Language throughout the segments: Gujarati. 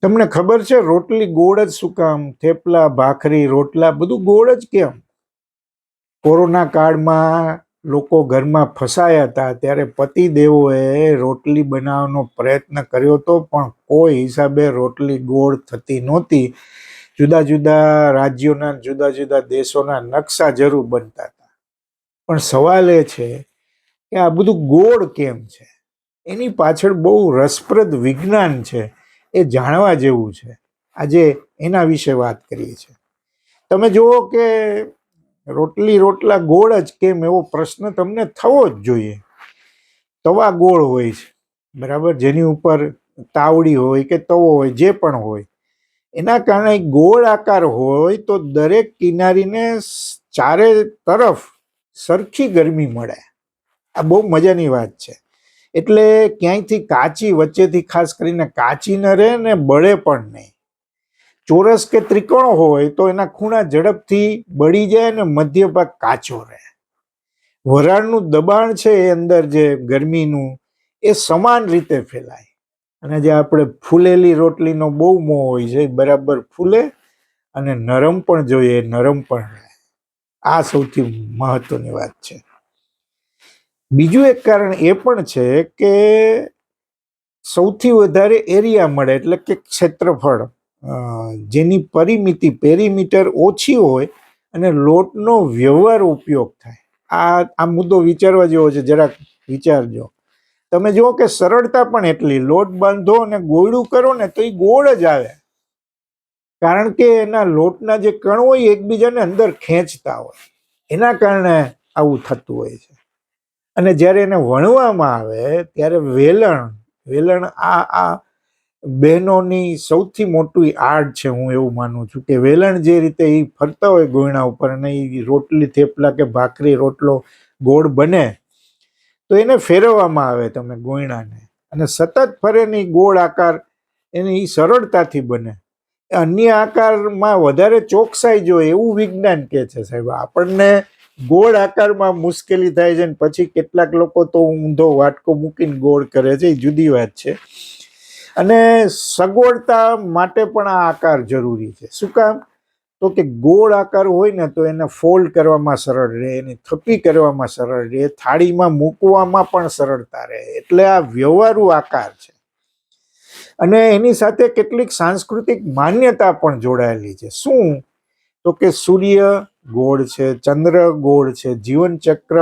તમને ખબર છે રોટલી ગોળ જ શું કામ? થેપલા, ભાખરી, રોટલા બધું ગોળ જ કેમ? કોરોના કાળમાં લોકો ઘરમાં ફસાયા હતા ત્યારે પતિદેવોએ રોટલી બનાવવાનો પ્રયત્ન કર્યો હતો, પણ કોઈ હિસાબે રોટલી ગોળ થતી નહોતી. જુદા જુદા રાજ્યોના જુદા જુદા દેશોના નકશા જરૂર બનતા હતા, પણ સવાલ એ છે કે આ બધું ગોળ કેમ છે? એની પાછળ બહુ રસપ્રદ વિજ્ઞાન છે, એ જાણવા જેવું છે. આજે એના વિશે વાત કરીએ છીએ. તમે જુઓ કે રોટલી રોટલા ગોળ જ કેમ, એવો પ્રશ્ન તમને થવો જ જોઈએ. તવા ગોળ હોય છે, બરાબર, જેની ઉપર તાવડી હોય કે તવો હોય, જે પણ હોય, એના કારણે ગોળ આકાર હોય તો દરેક કિનારીને ચારે તરફ સરખી ગરમી મળે. આ બહુ મજાની વાત છે. એટલે ક્યાંયથી કાચી, વચ્ચેથી ખાસ કરીને કાચી ન રહે ને બળે પણ નહીં. ચોરસ કે ત્રિકોણ હોય તો એના ખૂણા ઝડપથી બળી જાય ને મધ્ય ભાગ કાચો રહે. વરાળનું દબાણ છે એ અંદર જે ગરમીનું, એ સમાન રીતે ફેલાય. અને જે આપણે ફૂલેલી રોટલીનો બહુ મોહ હોય છે, બરાબર ફૂલે અને નરમ પણ જોઈએ, નરમ પણ રહે. આ સૌથી મહત્વની વાત છે. બીજું એક કારણ એ પણ છે કે સૌથી વધારે એરિયા મળે, એટલે કે ક્ષેત્રફળ, જેની પરિમિતિ પેરીમીટર ઓછી હોય અને લોટનો વ્યવહાર ઉપયોગ થાય. આ મુદ્દો વિચારવા જેવો છે, જરાક વિચારજો. તમે જુઓ કે સરળતા પણ એટલી. લોટ બાંધો અને ગોળું કરો ને તો એ ગોળ જ આવે, કારણ કે એના લોટના જે કણ હોય એકબીજાને અંદર ખેંચતા હોય, એના કારણે આવું થતું હોય છે. અને જ્યારે એને વણવામાં આવે ત્યારે વેલણ આ બહેનોની સૌથી મોટી આર્ટ છે. હું એવું માનું છું કે વેલણ જે રીતે એ ફરતા હોય ગોયણા ઉપર અને એ રોટલી, થેપલા કે ભાખરી, રોટલો ગોળ બને, તો એને ફેરવવામાં આવે તમે ગોયણાને, અને સતત ફરે ને ગોળ આકાર એની સરળતાથી બને. અન્ય આકારમાં વધારે ચોકસાઈ જોઈએ એવું વિજ્ઞાન કહે છે. સાહેબ, આપણને ગોળ આકારમાં મુશ્કેલી થાય છે, ને પછી કેટલાક લોકો તો ઊંધો વાટકો મૂકીને ગોળ કરે છે, એ જુદી વાત છે. અને સગવડતા માટે પણ આ આકાર જરૂરી છે. શું કામ? તો કે ગોળ આકાર હોય ને તો એને ફોલ્ડ કરવામાં સરળ રહે, એની થપ્પી કરવામાં સરળ રહે, થાળીમાં મૂકવામાં પણ સરળતા રહે. એટલે આ વ્યવહારુ આકાર છે. અને એની સાથે કેટલીક સાંસ્કૃતિક માન્યતા પણ જોડાયેલી છે. શું? તો કે સૂર્ય ગોળ છે, ચંદ્ર ગોળ છે, જીવન ચક્ર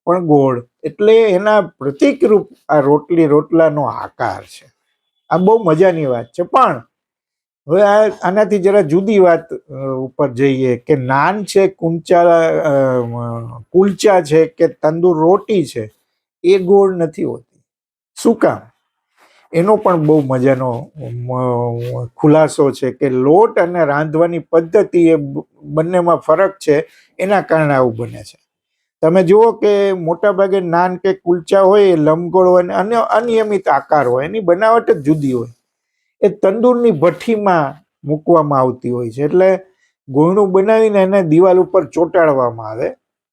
પણ ગોળ. એટલે એના પ્રતિકરૂપ આ રોટલી રોટલાનો આકાર છે. આ બહુ મજાની વાત છે. પણ હવે આનાથી જરા જુદી વાત ઉપર જઈએ કે નાન છે, કુલચા છે કે તંદૂર રોટી છે, એ ગોળ નથી હોતી. શું કામ? એનો પણ બહુ મજાનો ખુલાસો છે કે લોટ અને રાંધવાની પદ્ધતિ એ બંનેમાં ફરક છે, એના કારણે આવું બને છે. તમે જુઓ કે મોટા ભાગે નાન કે કુલચા હોય એ લંબગોળ હોય અને અનિયમિત આકાર હોય, એની બનાવટ જ જુદી હોય. એ તંદૂરની ભઠ્ઠીમાં મૂકવામાં આવતી હોય છે. એટલે ગોળનું બનાવીને એને દિવાલ ઉપર ચોંટાડવામાં આવે.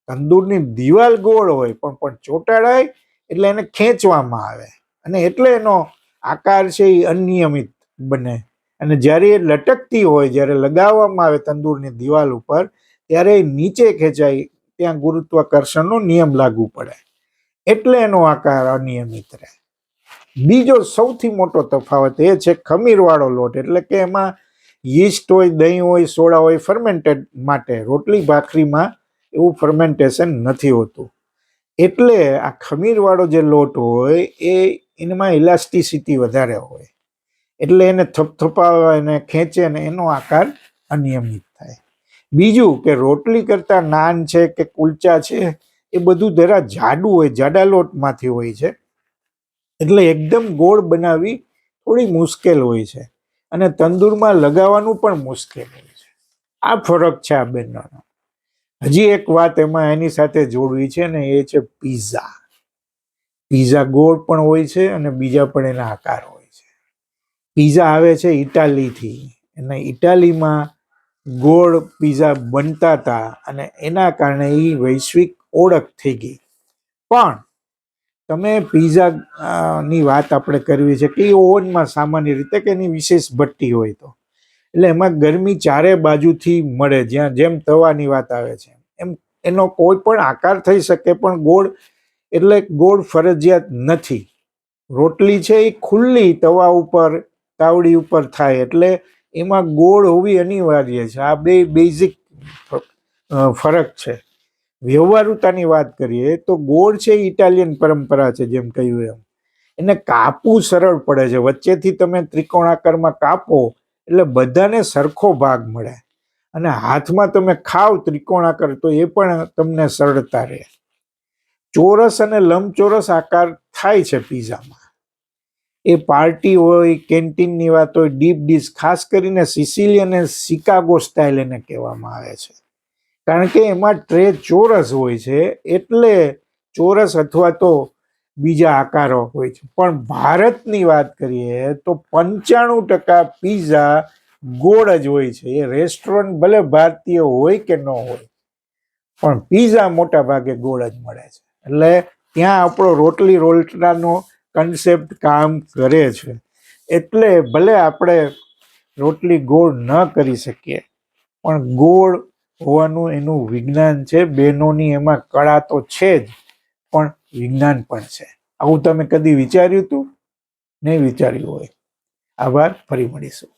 તંદૂરની દિવાલ ગોળ હોય પણ ચોંટાડાય એટલે એને ખેંચવામાં આવે, અને એટલે એનો આકાર છે એ અનિયમિત બને. અને જ્યારે એ લટકતી હોય, જ્યારે લગાવવામાં આવે તંદૂરની દિવાલ ઉપર, ત્યારે નીચે ખેંચાય, ત્યાં ગુરુત્વાકર્ષણનો નિયમ લાગુ પડે, એટલે એનો આકાર અનિયમિત રહે. બીજો સૌથી મોટો તફાવત એ છે ખમીરવાળો લોટ. એટલે કે એમાં યીસ્ટ હોય, દહીં હોય, સોડા હોય, ફર્મેન્ટેડ માટે. રોટલી ભાખરીમાં એવું ફર્મેન્ટેશન નથી હોતું. એટલે આ ખમીરવાળો જે લોટ હોય એમાં ઇલાસ્ટિસિટી વધારે હોય, એટલે એને થપથપાવે અને ખેંચે ને એનો આકાર અનિયમિત થાય. બીજું કે રોટલી કરતા નાન છે કે કુલચા છે, એ બધું જરા જાડું હોય, જાડા લોટમાંથી હોય છે. એટલે એકદમ ગોળ બનાવવી થોડી મુશ્કેલ હોય છે, અને તંદૂરમાં લગાવવાનું પણ મુશ્કેલ હોય છે. આ ફરક છે આ બંનેનો. હજી એક વાત એમાં એની સાથે જોડવી છે ને, એ છે પીઝા. પીઝા ગોળ પણ હોય છે અને બીજા પણ એના આકાર હોય છે. પીઝા આવે છે ઇટાલીથી, અને ઇટાલીમાં ગોળ પીઝા બનતા હતા, અને એના કારણે એ વૈશ્વિક ઓળખ થઈ ગઈ. પણ તમે પીઝા ની વાત આપણે કરવી છે કે એ ઓવનમાં સામાન્ય રીતે કે એની વિશેષ ભઠ્ઠી હોય તો એટલે એમાં ગરમી ચારે બાજુથી મળે, જ્યાં જેમ તવાની વાત આવે છે એમ એનો કોઈ પણ આકાર થઈ શકે, પણ ગોળ એટલે ગોળ ફરજિયાત નથી. રોટલી છે એ ખુલ્લી તવા ઉપર તાવડી ઉપર થાય એટલે એમાં ગોળ હોવી અનિવાર્ય છે. આ બે બેઝિક ફરક છે. વ્યવહારુતાની વાત કરીએ તો ગોળ છે ઇટાલિયન પરંપરા છે, જેમ કહ્યું એમ એને કાપવું સરળ પડે છે. વચ્ચેથી તમે ત્રિકોણાકારમાં કાપો એટલે બધાને સરખો ભાગ મળે, અને હાથમાં તમે ખાવ ત્રિકોણાકાર તો એ પણ તમને સરળતા રહે. ચોરસ અને લંબચોરસ આકાર થાય છે પીઝામાં. એ પાર્ટી હોય, કેન્ટીનની વાત હોય, ડીપ ડીશ, ખાસ કરીને સિસિલી અને શિકાગો સ્ટાઇલ એને કહેવામાં આવે છે, કારણ કે એમાં ટ્રે ચોરસ હોય છે એટલે ચોરસ અથવા તો બીજા આકારો હોય છે. પણ ભારતની વાત કરીએ તો 95% પીઝા ગોળ જ હોય છે. એ રેસ્ટોરન્ટ ભલે ભારતીય હોય કે ન હોય, પણ પીઝા મોટા ભાગે ગોળ જ મળે છે. એટલે ત્યાં આપણો રોટલાનો કન્સેપ્ટ કામ કરે છે. એટલે ભલે આપણે રોટલી ગોળ ન કરી શકીએ, પણ ગોળ હોવાનું એનું વિજ્ઞાન છે. બહેનોની એમાં કળા તો છે જ, પણ વિજ્ઞાન પણ છે. આવું તમે કદી વિચાર્યું હતું? નહીં વિચાર્યું હોય. આભાર, ફરી મળીશું.